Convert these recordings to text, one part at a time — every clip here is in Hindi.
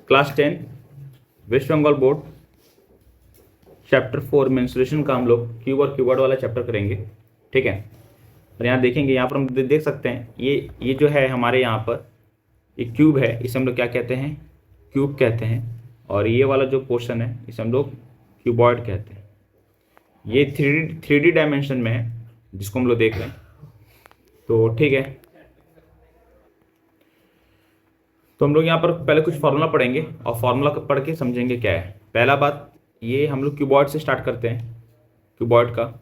Class 10 West Bengal board chapter 4 menstruation का हम लोग क्यूब और क्यूबॉइड वाला चैप्टर करेंगे। ठीक है, और यहाँ देखेंगे, यहाँ पर हम देख सकते हैं ये जो है हमारे यहाँ पर ये क्यूब है, इसे हम लोग क्या कहते हैं, क्यूब कहते हैं। और ये वाला जो पोर्शन है इसे हम लोग क्यूबॉइड कहते हैं। ये थ्री डी डायमेंशन में है जिसको हम लोग देख रहे हैं। तो ठीक है, तो हम लोग यहाँ पर पहले कुछ फार्मूला पढ़ेंगे और फार्मूला पढ़ के समझेंगे क्या है। पहला बात, ये हम लोग क्यूबॉइड से स्टार्ट करते हैं। क्यूबॉइड का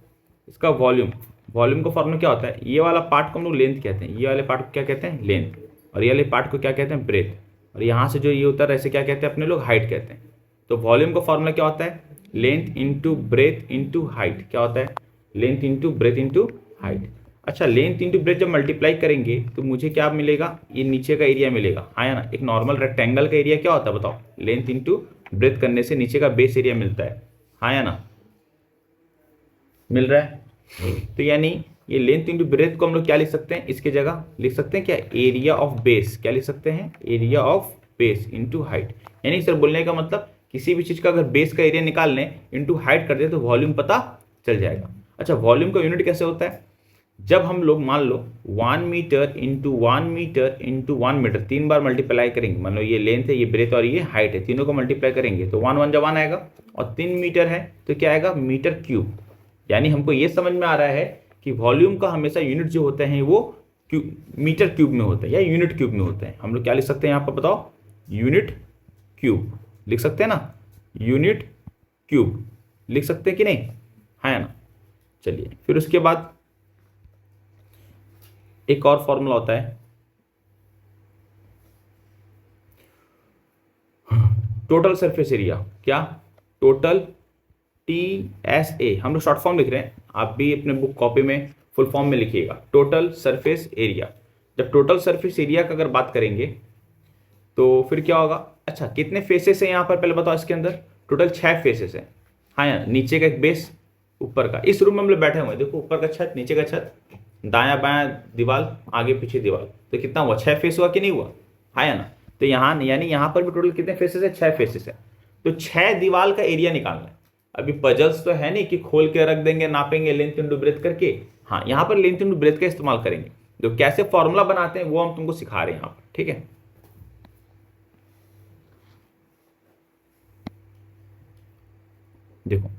इसका वॉल्यूम का फार्मूला क्या होता है, ये वाला पार्ट को हम लोग लेंथ कहते हैं, ये वाले पार्ट को क्या कहते हैं, लेंथ, और ये वाले पार्ट को क्या कहते हैं, ब्रेथ, और यहाँ से जो ये उतर ऐसे क्या कहते हैं अपने लोग, हाइट कहते हैं। तो वॉल्यूम का फार्मूला क्या होता है, length into breadth into height. क्या होता है, length into breadth into height. अच्छा, लेंथ इंटू ब्रेथ जब मल्टीप्लाई करेंगे तो मुझे क्या मिलेगा, ये नीचे का एरिया मिलेगा, हाँ या ना। एक नॉर्मल रेक्टेंगल का एरिया क्या होता है बताओ, लेंथ इंटू ब्रेथ करने से नीचे का बेस एरिया मिलता है, हाँ या ना, मिल रहा है। तो यानी ये लेंथ इंटू ब्रेथ को हम लोग क्या लिख सकते हैं, इसके जगह लिख सकते हैं क्या, एरिया ऑफ बेस। क्या लिख सकते हैं, area of base into height. यानी सर बोलने का मतलब किसी भी चीज का अगर बेस का एरिया निकाल लें इंटू हाइट कर दे तो वॉल्यूम पता चल जाएगा। अच्छा, वॉल्यूम का यूनिट कैसे होता है, जब हम लोग मान लो 1 metre into 1 metre into 1 metre 3 बार मल्टीप्लाई करेंगे, मान लो ये लेंथ है, ये ब्रेथ और ये हाइट है, तीनों को मल्टीप्लाई करेंगे तो 1 1 जब 1 आएगा, और 3 मीटर है तो क्या आएगा, मीटर क्यूब। यानी हमको ये समझ में आ रहा है कि वॉल्यूम का हमेशा यूनिट जो होते हैं वो मीटर क्यूब में होता है या यूनिट क्यूब में होता है। हम लोग क्या लिख सकते हैं यहाँ पर बताओ, यूनिट क्यूब लिख सकते हैं ना, यूनिट क्यूब लिख सकते हैं कि नहीं, है ना। चलिए, फिर उसके बाद एक और फॉर्मूला होता है टोटल सरफेस एरिया। क्या, टोटल TSA, हम लोग शॉर्ट फॉर्म लिख रहे हैं, आप भी अपने बुक कॉपी में फुल फॉर्म में लिखिएगा, टोटल सरफेस एरिया। जब टोटल सरफेस एरिया का अगर बात करेंगे तो फिर क्या होगा। अच्छा, कितने फेसेस हैं यहाँ पर पहले बताओ, इसके अंदर टोटल 6 फेसेस हैं, हाँ यार, नीचे का एक बेस, ऊपर का। इस रूम में हम लोग बैठे हुए हैं, देखो ऊपर का छत, नीचे का छत, दायां बायां दीवार, आगे पीछे दीवार, तो कितना हुआ, 6 फेस हुआ कि नहीं हुआ, हाँ या ना। तो यहाँ यानी यहाँ पर भी टोटल कितने फेसेस है, 6 फेसेस है। तो 6 दीवार का एरिया निकालना है। अभी पजल्स तो है नहीं कि खोल के रख देंगे, नापेंगे लेंथ इंटू ब्रेथ करके। हाँ, यहाँ पर लेंथ इंटू ब्रेथ का इस्तेमाल करेंगे। तो कैसे फॉर्मूला बनाते हैं वो हम तुमको सिखा रहे हैं यहाँ पर, ठीक है। देखो,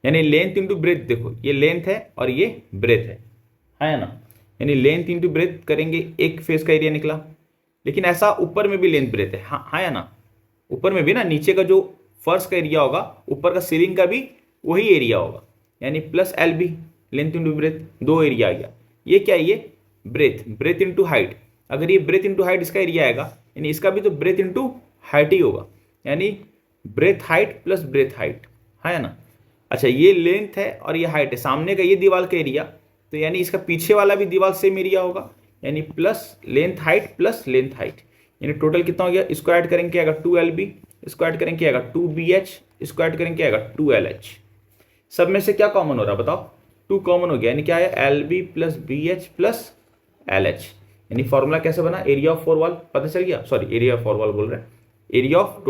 यानी लेंथ इंटू ब्रेथ, देखो ये लेंथ है और ये ब्रेथ है ना। यानी लेंथ इंटू ब्रेथ करेंगे, एक फेस का एरिया निकला। लेकिन ऐसा ऊपर में भी लेंथ ब्रेथ है, हाँ या ना, ऊपर में भी ना, नीचे का जो फर्श का एरिया होगा, ऊपर का सीलिंग का भी वही एरिया होगा, यानी plus LB, length into breadth, 2 area आ गया। ये क्या है, ये ब्रेथ इंटू हाइट। अगर ये ब्रेथ इंटू हाइट इसका एरिया आएगा, यानी इसका भी तो ब्रेथ इंटू हाइट ही होगा, यानी breadth height plus breadth height, है ना। अच्छा, ये लेंथ है और ये हाइट है, सामने का ये दीवार का एरिया, तो यानी इसका पीछे वाला भी दीवार सेम एरिया होगा, यानी plus length height plus length height, यानी टोटल कितना हो गया। इसको ऐड करेंगे आएगा 2LB, इसको ऐड करेंगे आएगा 2BH, इसको ऐड करेंगे आएगा 2LH। सब में से क्या कॉमन हो रहा है बताओ, 2 कॉमन हो गया, यानी क्या है, LB plus BH plus LH। यानी फॉर्मूला कैसे बना, एरिया ऑफ 4 वॉल, पता चल गया, सॉरी एरिया ऑफ 4 वॉल बोल रहे हैं, area of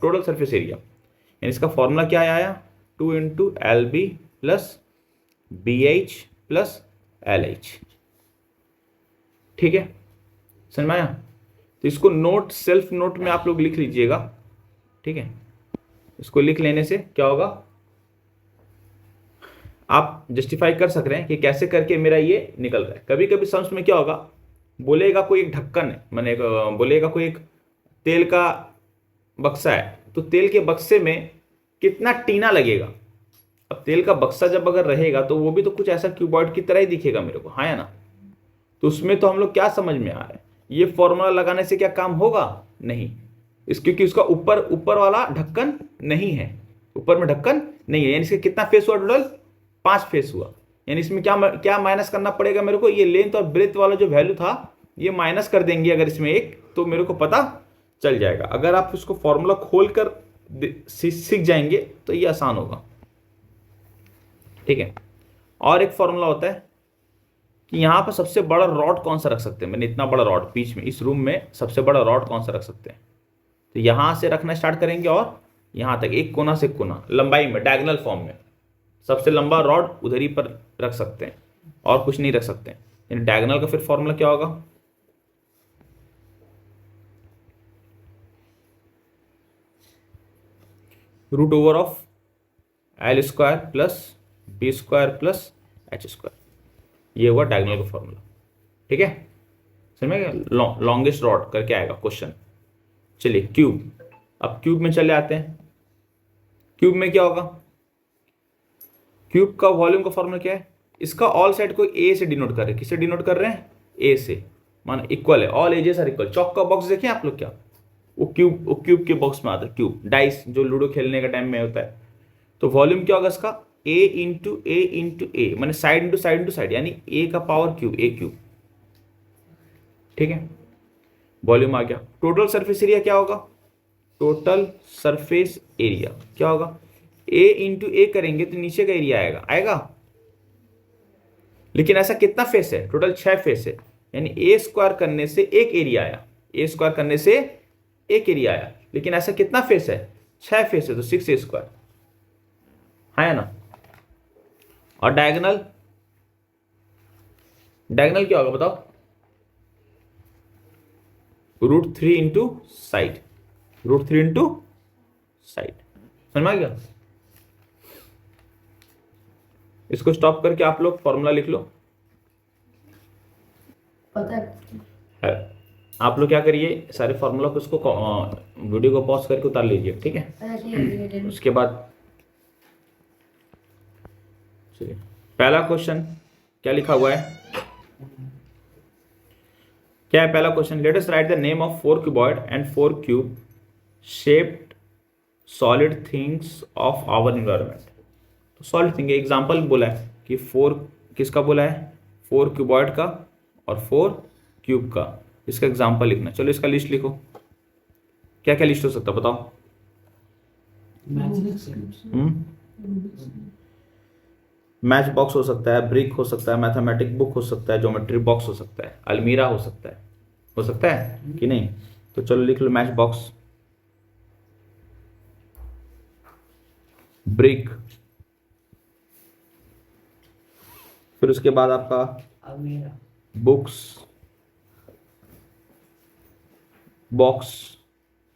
total surface area. यानी इसका फॉर्मूला क्या आया, 2 into LB plus BH plus LH। ठीक है, समझ में आया। तो इसको नोट, सेल्फ नोट में आप लोग लिख लीजिएगा, ठीक है। इसको लिख लेने से क्या होगा, आप जस्टिफाई कर सक रहे हैं कि कैसे करके मेरा ये निकल रहा है। कभी कभी समझ में क्या होगा, बोलेगा कोई एक ढक्कन है, मैंने बोलेगा कोई एक तेल का बक्सा है, तो तेल के बक्से में कितना टीना लगेगा। अब तेल का बक्सा जब अगर रहेगा तो वो भी तो कुछ ऐसा क्यूबॉइड की तरह ही दिखेगा मेरे को, हाँ या ना। तो उसमें तो हम लोग क्या समझ में आ रहा है, ये फॉर्मूला लगाने से क्या काम होगा, नहीं, क्योंकि उसका ऊपर वाला ढक्कन नहीं है, ऊपर में ढक्कन नहीं है। यानी इसका कितना फेस हुआ, टोटल 5 फेस हुआ। यानी इसमें क्या माइनस करना पड़ेगा मेरे को, ये लेंथ और ब्रेथ वाला जो वैल्यू था ये माइनस कर देंगे अगर इसमें एक, तो मेरे को पता चल जाएगा। अगर आप उसको फॉर्मूला खोल कर सीख जाएंगे तो ये आसान होगा, ठीक है। और एक फॉर्मूला होता है कि यहाँ पर सबसे बड़ा रॉड कौन सा रख सकते हैं, मैंने इतना बड़ा रॉड बीच में, इस रूम में सबसे बड़ा रॉड कौन सा रख सकते हैं, तो यहां से रखना स्टार्ट करेंगे और यहां तक एक कोना से कोना लंबाई में डायगोनल फॉर्म में सबसे लंबा रॉड उधर ही पर रख सकते हैं और कुछ नहीं रख सकते हैं। यानी डायगोनल का फिर फॉर्मूला क्या होगा, root over of L square plus B square plus H square. ये हुआ डायगोनल का फॉर्मूला। ठीक है, समझ में, लॉन्गेस्ट रॉड करके आएगा क्वेश्चन। चलिए क्यूब, अब क्यूब में चले आते हैं। क्यूब में क्या होगा, क्यूब का वॉल्यूम का फॉर्मूला क्या है, इसका ऑल साइड को ए से डिनोट कर रहे हैं। किससे डिनोट कर रहे हैं, ए से, माना इक्वल है, ऑल एजेस आर इक्वल। चौक का बॉक्स देखें आप लोग क्या, वो क्यूब के बॉक्स में आता है, क्यूब डाइस जो लूडो खेलने का टाइम में होता है। तो वॉल्यूम क्या होगा इसका, ए इंटू ए माने side into side into side, यानी ए का पावर क्यूब, ए क्यूब। ठीक है, वॉल्यूम आ गया। टोटल सरफेस एरिया क्या होगा, टोटल सरफेस एरिया क्या होगा, ए इंटू ए करेंगे तो नीचे का एरिया आएगा, लेकिन ऐसा कितना फेस है, टोटल 6 फेस है, यानी ए स्क्वायर करने से एक एरिया आया, ए स्क्वायर करने से एक एरिया आया, लेकिन ऐसा कितना फेस है, 6 फेस है, तो 6 ए स्क्वायर है ना। और डायगोनल, डायगोनल क्या होगा बताओ, √3 इंटू साइड, √3 इंटू साइड। समझ में आ गया। इसको स्टॉप करके आप लोग फॉर्मूला लिख लो। पता है। आप लोग क्या करिए, सारे फॉर्मूला को उसको वीडियो को पॉज करके उतार लीजिए। ठीक है, उसके बाद चलिए पहला क्वेश्चन क्या लिखा हुआ है, क्या है पहला question, let us write the name of 4 cuboid and 4 cube shaped solid things of our environment. तो सॉलिड थिंग एग्जांपल बोला है कि 4 किसका बोला है, 4 क्यूबॉइड का और 4 क्यूब का, इसका एग्जांपल लिखना। चलो इसका लिस्ट लिखो, क्या क्या लिस्ट हो सकता है बताओ। मैच बॉक्स हो सकता है, ब्रिक हो सकता है, मैथमेटिक बुक हो सकता है, ज्योमेट्री बॉक्स हो सकता है, अलमीरा हो सकता है कि नहीं। तो चलो लिख लो मैच बॉक्स, ब्रिक, फिर उसके बाद आपका अलमीरा, बुक्स, बॉक्स,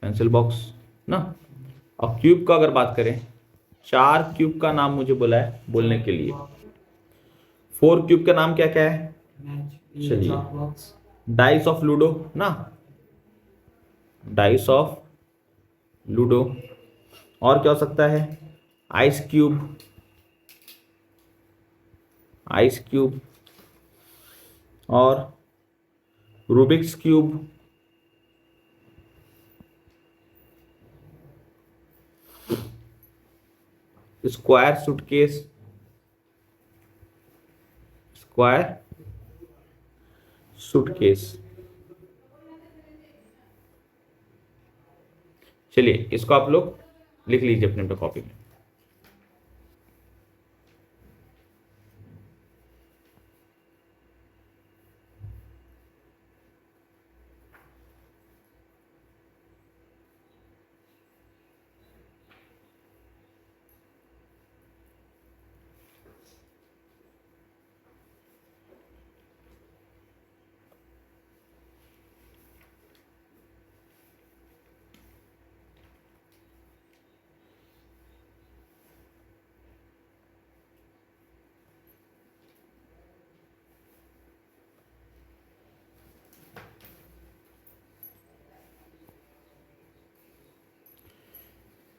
पेंसिल बॉक्स ना। और क्यूब का अगर बात करें, 4 क्यूब का नाम मुझे बोला है बोलने के लिए। 4 क्यूब का नाम क्या क्या है, चलिए, डाइस ऑफ लूडो ना, डाइस ऑफ लूडो। और क्या हो सकता है, आइस क्यूब, आइस क्यूब, और Rubik's cube, square suitcase, square suitcase. चलिए इसको आप लोग लिख लीजिए अपने अपने कॉपी में।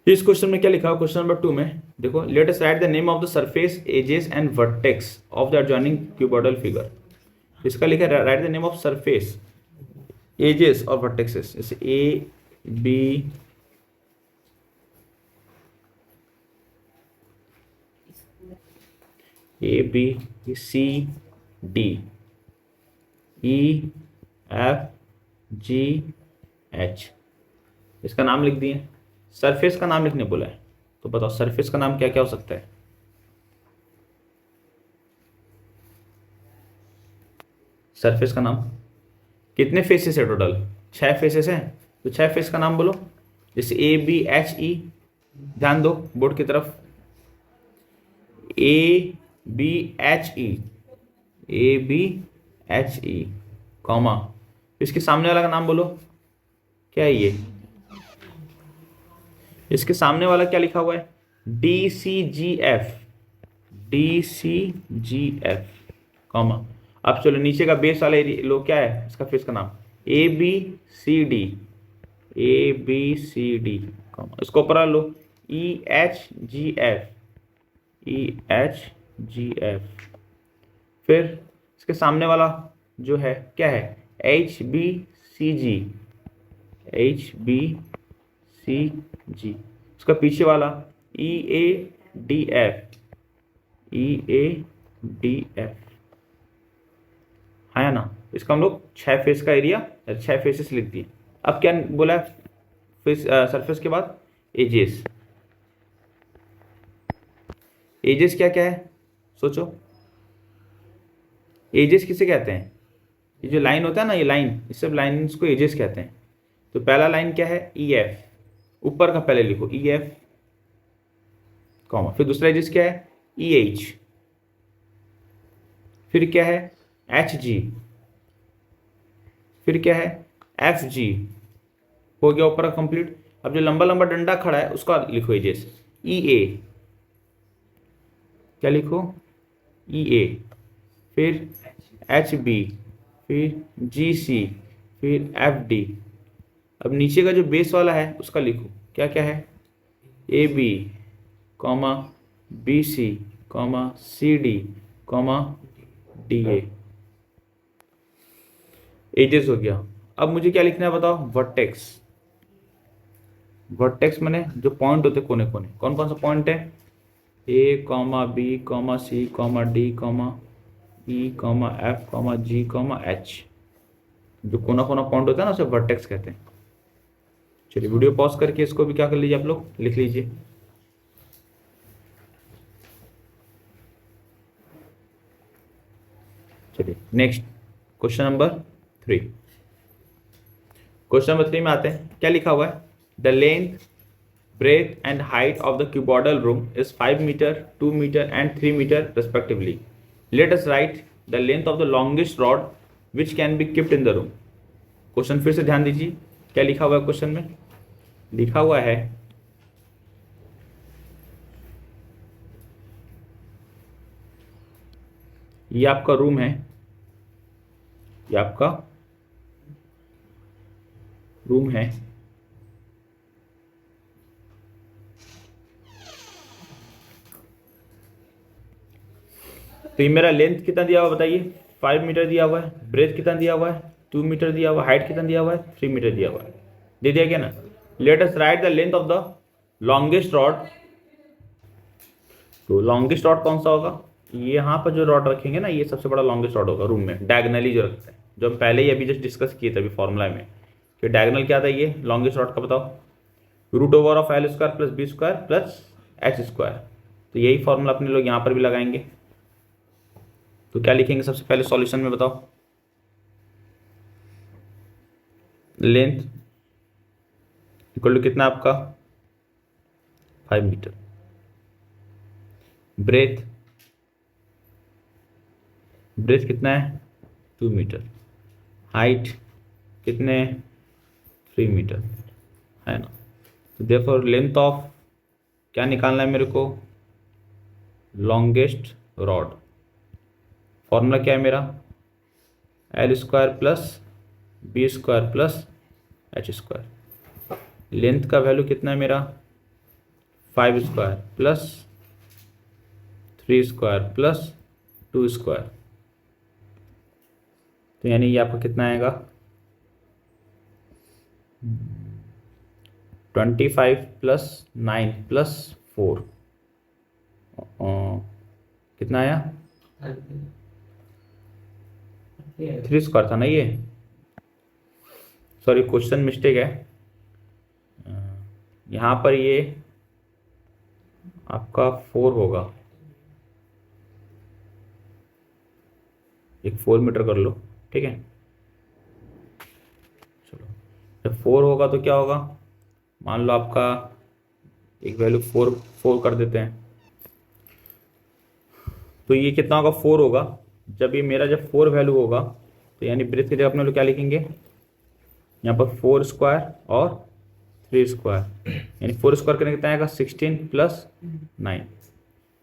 इस क्वेश्चन में क्या लिखा है, क्वेश्चन नंबर 2 में देखो, let us write the name of the surface edges and vertex of the adjoining cuboidal figure. इसका लिखा है write the name of surface edges और वर्टेक्सेस, जैसे A B C D E F G H, इसका नाम लिख दिए। सरफेस का नाम लिखने बोला है, तो बताओ सरफेस का नाम क्या क्या हो सकता है। सरफेस का नाम, कितने फेसेस है टोटल, 6 फेसेस हैं, तो 6 फेस का नाम बोलो। जैसे ABHE, ध्यान दो बोर्ड की तरफ, ABHE, ABHE, कॉमा, इसके सामने वाला का नाम बोलो, क्या है ये, इसके सामने वाला क्या लिखा हुआ है, DCGF, DCGF, कॉमा। अब चलो नीचे का बेस वाला लो, क्या है इसका फेस का नाम, ABCD, ABCD, कॉमा, इसको ऊपर लो, EHGF, EHGF, फिर इसके सामने वाला जो है क्या है, HBCG, HBCG, उसका पीछे वाला EADF, EADF, है ना। इसका हम लोग 6 फेस का एरिया, 6 फेसेस लिख दिए। अब क्या बोला है फेस, सरफेस के बाद एजेस, एजेस क्या क्या है सोचो, एजेस किसे कहते हैं, ये जो लाइन होता है ना, ये लाइन, इस सब लाइन्स को एजेस कहते हैं। तो पहला लाइन क्या है, EF, ऊपर का पहले लिखो EF, कॉमा, फिर दूसरा एजेस क्या है, EH, फिर क्या है HG, फिर क्या है FG, हो गया ऊपर का कंप्लीट। अब जो लंबा लंबा डंडा खड़ा है उसका लिखो एजेस, EA, क्या लिखो EA, फिर HB, फिर GC, फिर FD। अब नीचे का जो बेस वाला है उसका लिखो, क्या क्या है, AB, comma, BC, comma, CD, comma, DA, edges हो गया। अब मुझे क्या लिखना है बताओ, वर्टेक्स, वर्टेक्स मैंने जो पॉइंट होते कोने कोने, कौन कौन सा पॉइंट है, A, B, C, D, E, F, G, H, जो कोना कोना पॉइंट होता है ना उसे वर्टेक्स कहते हैं। चलिए वीडियो पॉज करके इसको भी क्या कर लीजिए, आप लोग लिख लीजिए। चलिए next question number 3, question number 3 में आते हैं, क्या लिखा हुआ है, the length, breadth and height of the cuboidal room is 5 meter, 2 meter and 3 meter respectively. Let us write the length of the longest rod which can be kept in the room. Question फिर से ध्यान दीजिए, क्या लिखा हुआ है क्वेश्चन में, लिखा हुआ है ये आपका रूम है, ये आपका रूम है, तो ये मेरा लेंथ कितना दिया हुआ बताइए, 5 मीटर दिया हुआ है, ब्रेथ कितना दिया हुआ है, 2 मीटर दिया हुआ है, हाइट कितना दिया हुआ है, 3 मीटर दिया हुआ है, दे दिया क्या ना। Late us write the length of the longest rod, तो लॉन्गेस्ट रॉड कौन सा होगा, ये यहाँ पर जो रॉड रखेंगे ना, ये सबसे बड़ा लॉन्गेस्ट रॉड होगा रूम में, डायगनली जो रखते हैं, जो हम पहले ही अभी जस्ट डिस्कस किए थे अभी फॉर्मूला में, कि डायगनल क्या था, ये लॉन्गेस्ट रॉड का बताओ, √over of L square plus B square plus H square. तो यही फॉर्मूला अपने लोग यहाँ पर भी लगाएंगे। तो क्या लिखेंगे सबसे पहले सॉल्यूशन में बताओ, लेंथ इक्वल टू कितना आपका 5 मीटर, ब्रेथ, ब्रेथ कितना है 2 मीटर, हाइट कितने 3 मीटर, है ना। तो देखो लेंथ ऑफ क्या निकालना है मेरे को, लॉन्गेस्ट रॉड, फॉर्मूला क्या है मेरा, L square plus B square plus H square. Length का वैल्यू कितना है मेरा 5 square plus 3 square plus 2 square, तो यानी ये आपका कितना आएगा 25 प्लस 9 प्लस 4, कितना आया 3 स्क्वायर था ना ये, सॉरी क्वेश्चन मिस्टेक है, यहाँ पर ये आपका 4 होगा, एक 4 मीटर कर लो, ठीक है। चलो जब 4 होगा तो क्या होगा, मान लो आपका एक वैल्यू 4 कर देते हैं, तो ये कितना होगा 4 होगा। जब ये मेरा जब 4 वैल्यू होगा तो यानी ब्रेथ की जगह अपने लोग क्या लिखेंगे यहाँ पर 4 स्क्वायर और 3 स्क्वायर, यानी 4 स्क्वायर करने कितना आएगा 16 प्लस 9।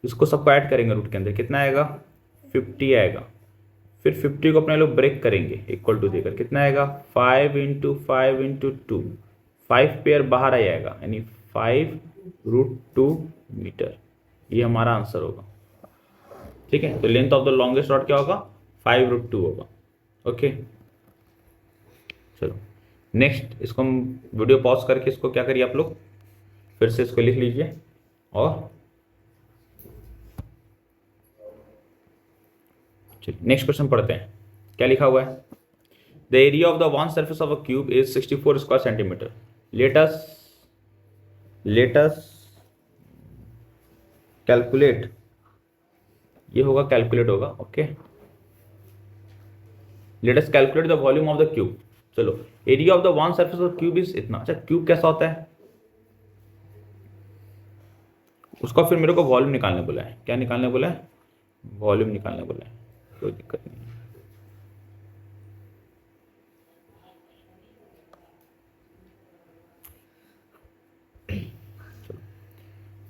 इसको सबको ऐड करेंगे रूट के अंदर, कितना आएगा 50 आएगा। फिर 50 को अपने लोग ब्रेक करेंगे इक्वल टू देकर, कितना आएगा 5 इंटू 5 इंटू 2, 5 पेयर बाहर आ जाएगा यानी 5√2 मीटर। ये हमारा आंसर होगा। ठीक है, तो length of the longest rod क्या होगा 5√2 होगा। ओके, चलो नेक्स्ट, इसको हम वीडियो पॉज करके इसको क्या करिए आप लोग फिर से इसको लिख लीजिए और चलिए नेक्स्ट क्वेश्चन पढ़ते हैं। क्या लिखा हुआ है, the area of the one surface of a cube is 64 square centimetre. Let us calculate, ये होगा कैलकुलेट होगा। Okay, let us calculate the volume of the cube. चलो, area of the one surface of cube is इतना। अच्छा, क्यूब कैसा होता है उसका फिर मेरे को वॉल्यूम निकालने बोला है। क्या निकालने बोला है, वॉल्यूम निकालने बोला है, कोई दिक्कत नहीं।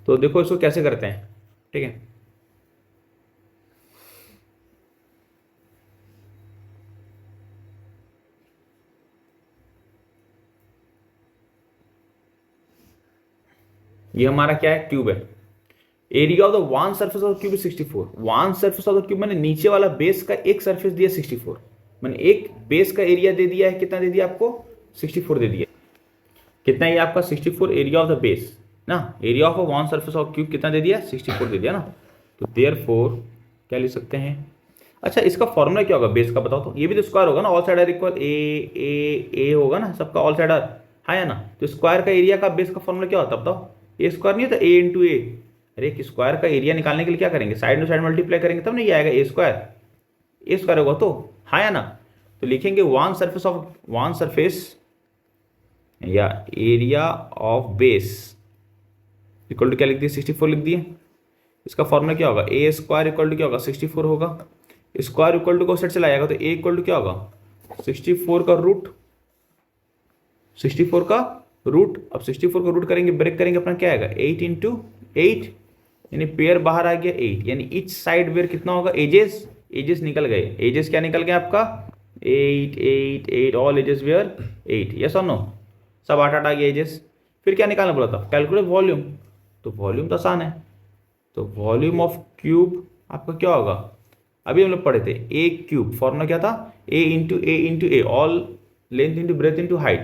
तो देखो इसको कैसे करते हैं। ठीक है, ये हमारा क्या है क्यूब है। Area of the one surface of cube 64। One surface of the cube मैंने नीचे वाला बेस का एक सरफेस दिया 64, मैंने एक बेस का एरिया दे दिया है। कितना दे दिया आपको 64 दे दिया। कितना ये आपका 64 एरिया ऑफ द बेस ना, area of one surface of cube कितना दे दिया 64 दे दिया ना। तो देयरफॉर क्या लिख सकते हैं। अच्छा, इसका फॉर्मूला क्या होगा बेस का बताओ तो। ये भी तो स्क्वायर होगा ना, ऑल साइड आर इक्वल ए होगा ना, सबका ऑल साइड आर हाँ या ना। तो स्क्वायर का एरिया का बेस का फॉर्मूला क्या होता है बताओ। ए स्क्वायर नहीं होता, ए इंटू ए। अरे एक स्क्वायर का एरिया निकालने के लिए क्या करेंगे, साइड टू साइड मल्टीप्लाई करेंगे तब नहीं ये आएगा ए स्क्वायर होगा तो हाँ या ना। तो लिखेंगे वन सरफेस या area of base equal to क्या लिख दिए 64 लिख दिए। इसका फॉर्मूला क्या होगा, ए स्क्वायर इक्वल टू क्या होगा 64 होगा। स्क्वायर इक्वल टू को सेट चला जाएगा तो ए इक्वल टू क्या होगा 64 का रूट, 64 का रूट। अब 64 को रूट करेंगे ब्रेक करेंगे अपना क्या आएगा 8 इंटू 8, यानी पेयर बाहर आ गया 8, यानी इच साइड वेयर कितना होगा एजेस निकल गए। एजेस क्या निकल गए आपका 8 8 8, ऑल एजेस वेयर 8। यस और नो, सब 8 आ गया एजेस। फिर क्या निकालना बोला था कैलकुलेट वॉल्यूम। तो वॉल्यूम तो आसान है, तो वॉल्यूम ऑफ क्यूब आपका क्या होगा, अभी हम लोग पढ़े थे ए क्यूब। फॉर्मूला क्या था a into a, all length into breadth into height,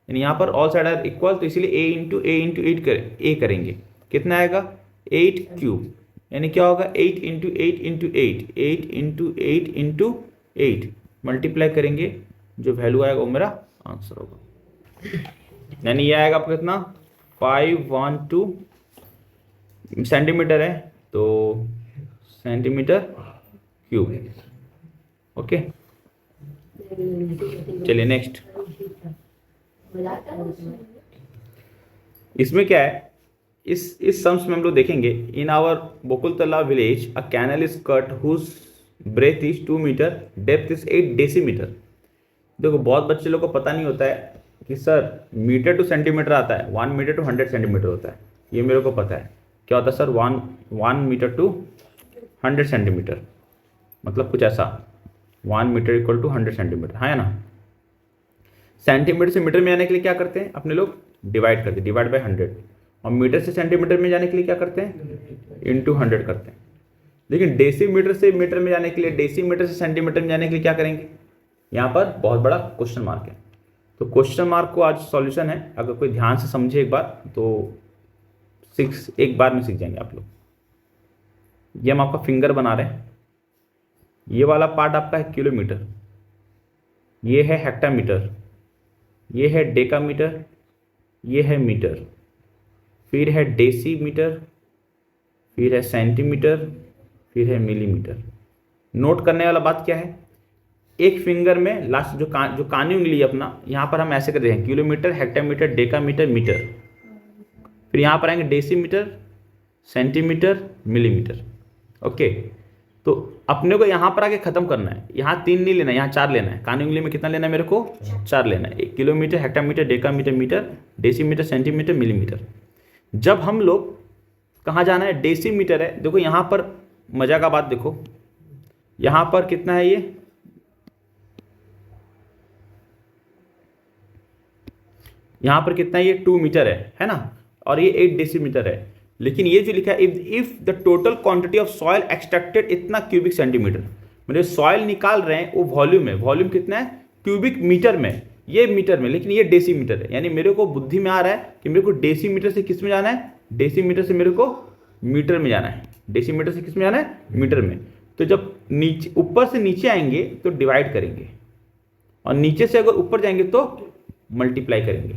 यानी यहाँ पर ऑल साइड आर इक्वल, तो इसीलिए ए इंटू ए करेंगे। कितना आएगा 8 क्यूब, यानी क्या होगा 8 into 8 into 8, 8 into 8 into 8 multiply करेंगे, जो वैल्यू आएगा वो मेरा आंसर होगा। यानी ये आएगा आपका कितना 512 सेंटीमीटर है, तो सेंटीमीटर क्यूब। ओके, चलिए नेक्स्ट। इसमें क्या है, इस सम्स में हम लोग देखेंगे in our Bokultala village a canal is cut whose breadth is 2 metre, depth is 8 decimetre. देखो बहुत बच्चे लोग को पता नहीं होता है कि सर मीटर टू सेंटीमीटर आता है, 1 मीटर टू 100 सेंटीमीटर होता है। ये मेरे को पता है क्या होता है सर, 1 मीटर टू 100 सेंटीमीटर, मतलब कुछ ऐसा 1 मीटर इक्वल टू 100 सेंटीमीटर, हाँ है ना। सेंटीमीटर से मीटर में आने के लिए क्या करते हैं अपने लोग डिवाइड करते हैं, डिवाइड बाय 100। और मीटर से सेंटीमीटर में जाने के लिए क्या करते हैं इंटू 100 करते हैं। लेकिन डेसीमीटर से मीटर में जाने के लिए, डेसीमीटर से सेंटीमीटर में जाने के लिए क्या करेंगे, यहाँ पर बहुत बड़ा क्वेश्चन मार्क है। तो क्वेश्चन मार्क को आज सॉल्यूशन है, अगर कोई ध्यान से समझे एक बार तो एक बार में सीख जाएंगे आप लोग। ये हम आपका फिंगर बना रहे हैं, ये वाला पार्ट आपका है किलोमीटर, ये है हेक्टामीटर, ये है डेकामीटर, ये है मीटर, फिर है डेसीमीटर, फिर है सेंटीमीटर, फिर है मिलीमीटर। नोट करने वाला बात क्या है, एक फिंगर में लास्ट जो कानी उंगली है अपना, यहाँ पर हम ऐसे कर रहे हैं किलोमीटर, हेक्टामीटर, डेकामीटर, मीटर। फिर यहाँ पर आएंगे डेसीमीटर, सेंटीमीटर, मिलीमीटर। ओके, तो अपने को यहाँ पर आके खत्म करना है, यहाँ 3 नहीं लेना है, यहाँ 4 लेना है। कानी उंगली में कितना लेना है मेरे को? 4 लेना है। Kilometre, hectometre, decametre, metre, decimetre, centimetre, millimetre. जब हम लोग कहाँ जाना है? डेसीमीटर है। देखो यहाँ पर मजा का बात देखो, यहाँ पर कितना है ये? यहाँ पर कितना है ये? 2 मीटर है ना, और ये 8 डेसीमीटर है। लेकिन ये जो लिखा है if the total quantity of soil extracted इतना क्यूबिक सेंटीमीटर, मेरे सॉइल निकाल रहे हैं वो वॉल्यूम है। वॉल्यूम कितना है? क्यूबिक मीटर में, ये मीटर में, लेकिन ये डेसीमीटर है। यानी मेरे को बुद्धि में आ रहा है कि मेरे को डेसीमीटर से किस में जाना है? डेसीमीटर से मेरे को मीटर में जाना है। डेसीमीटर से किस में जाना है? मीटर में। तो जब नीचे, ऊपर से नीचे आएंगे तो डिवाइड करेंगे, और नीचे से अगर ऊपर जाएंगे तो मल्टीप्लाई करेंगे।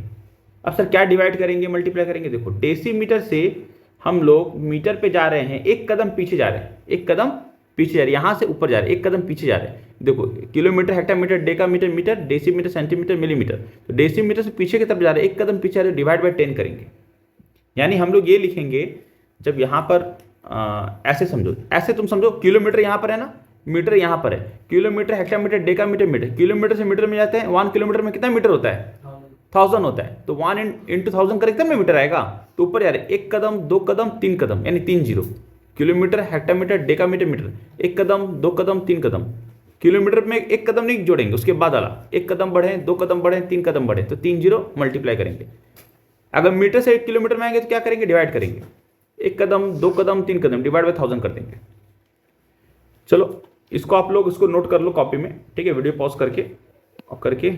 अब सर क्या डिवाइड करेंगे, मल्टीप्लाई करेंगे? देखो डेसीमीटर से हम लोग मीटर पे जा रहे हैं, एक कदम पीछे जा रहे हैं, एक कदम पीछे जा रहे हैं, यहाँ से ऊपर जा रहे हैं, एक कदम पीछे जा रहे हैं। देखो kilometre, hectometre, decametre, metre, decimetre, centimetre, millimetre. तो डेसीमीटर से पीछे की तरफ जा रहे हैं, एक कदम पीछे जा रहे हैं, डिवाइड बाई 10 करेंगे। यानी हम लोग ये लिखेंगे, जब यहाँ पर ऐसे समझो, ऐसे तुम समझो, किलोमीटर यहाँ पर है ना, मीटर यहाँ पर है। Kilometre, hectometre, decametre, metre. Kilometre से मीटर में जाते हैं, 1 किलोमीटर में कितना मीटर होता है? 1000 होता है। तो 1 इंटू 1000 करें तब में मीटर आएगा। तो ऊपर यार एक कदम, 2 कदम, 3 कदम, यानी 3 zero. Kilometre, hectometre, decametre, metre, एक कदम, 2 कदम, 3 कदम। किलोमीटर में एक कदम नहीं जोड़ेंगे, उसके बाद वाला एक कदम बढ़े, 2 कदम बढ़े, 3 कदम बढ़े, तो 3 जीरो मल्टीप्लाई करेंगे। अगर मीटर से 1 किलोमीटर में आएंगे तो क्या करेंगे? डिवाइड करेंगे। एक कदम, 2 कदम, 3 कदम, डिवाइड बाई 1000 कर देंगे। चलो इसको आप लोग इसको नोट कर लो कॉपी में, ठीक है? वीडियो पॉज करके और करके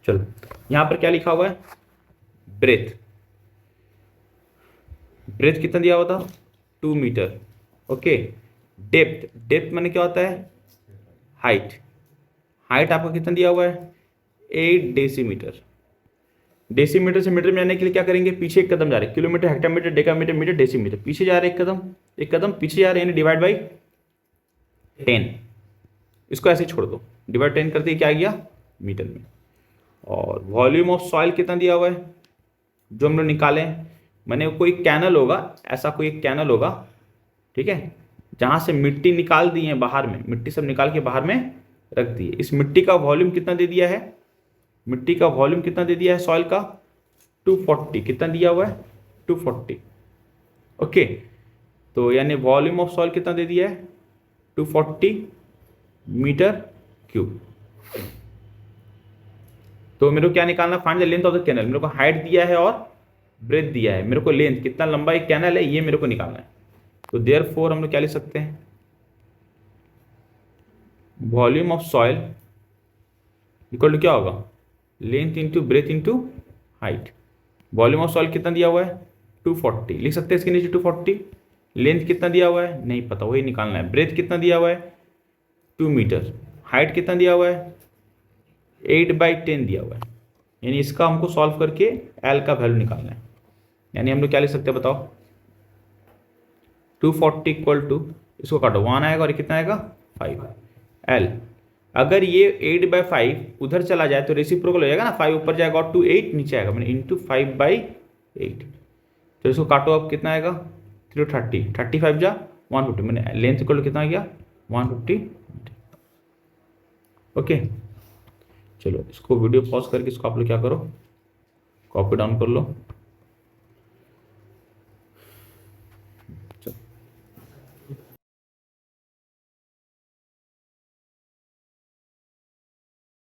चलो, यहां पर क्या लिखा हुआ है? ब्रेथ। ब्रेथ कितना दिया हुआ था? 2 मीटर। ओके, डेप्थ, डेप्थ माने क्या होता है? हाइट। हाइट आपका कितना दिया हुआ है? 8 डेसीमीटर। डेसीमीटर से मीटर में जाने के लिए क्या करेंगे? पीछे एक कदम जा रहे हैं। Kilometre, hectometre, decametre, metre, decimetre, पीछे जा रहे हैं एक कदम पीछे जा रहे हैं, यानी डिवाइड बाई 10। इसको ऐसे छोड़ दो, डिवाइड 10 करते ही क्या आ गया? मीटर में। और वॉल्यूम ऑफ सॉइल कितना दिया हुआ है जो हम लोग निकाले? मैंने कोई कैनल होगा, ऐसा कोई एक कैनल होगा, ठीक है, जहां से मिट्टी निकाल दी है बाहर में, मिट्टी सब निकाल के बाहर में रख दी है। इस मिट्टी का वॉल्यूम कितना दे दिया है? मिट्टी का वॉल्यूम कितना दे दिया है सॉइल का? 240। कितना दिया हुआ है? 240। ओके, तो यानी वॉल्यूम ऑफ सॉइल कितना दे दिया है? 240 मीटर क्यूब। तो मेरे को क्या निकालना? Find the length of the canal. मेरे को हाइट दिया है और ब्रेथ दिया है, मेरे को लेंथ कितना लंबा एक कैनल है ये मेरे को निकालना है। तो देयरफॉर हम लोग क्या लिख सकते हैं? Volume of soil equal to क्या होगा? Length into breadth into height. Volume of soil कितना दिया हुआ है? 240। लिख सकते हैं इसके नीचे 240। लेंथ कितना दिया हुआ है? नहीं पता, वही निकालना है। ब्रेथ कितना दिया हुआ है? 2 मीटर। हाइट कितना दिया हुआ है? 8/10 दिया हुआ है। यानी इसका हमको सॉल्व करके एल का वैल्यू निकालना है। यानी हम लोग क्या लिख सकते हैं बताओ? 240 इक्वल टू, इसको काटो, 1 आएगा और कितना आएगा? 5 एल। अगर ये 8/5 उधर चला जाए तो रेसिप्रोकल हो जाएगा ना, 5 ऊपर जाएगा और 2 8 नीचे आएगा, मैंने इंटू 5/8। तो इसको काटो, अब कितना आएगा? 330, 35 जा 150, मैंने लेंथ इक्वल टू कितना आ गया? 150। ओके, चलो इसको वीडियो पॉज करके इसको आप लोग क्या करो? कॉपी डाउन कर लो।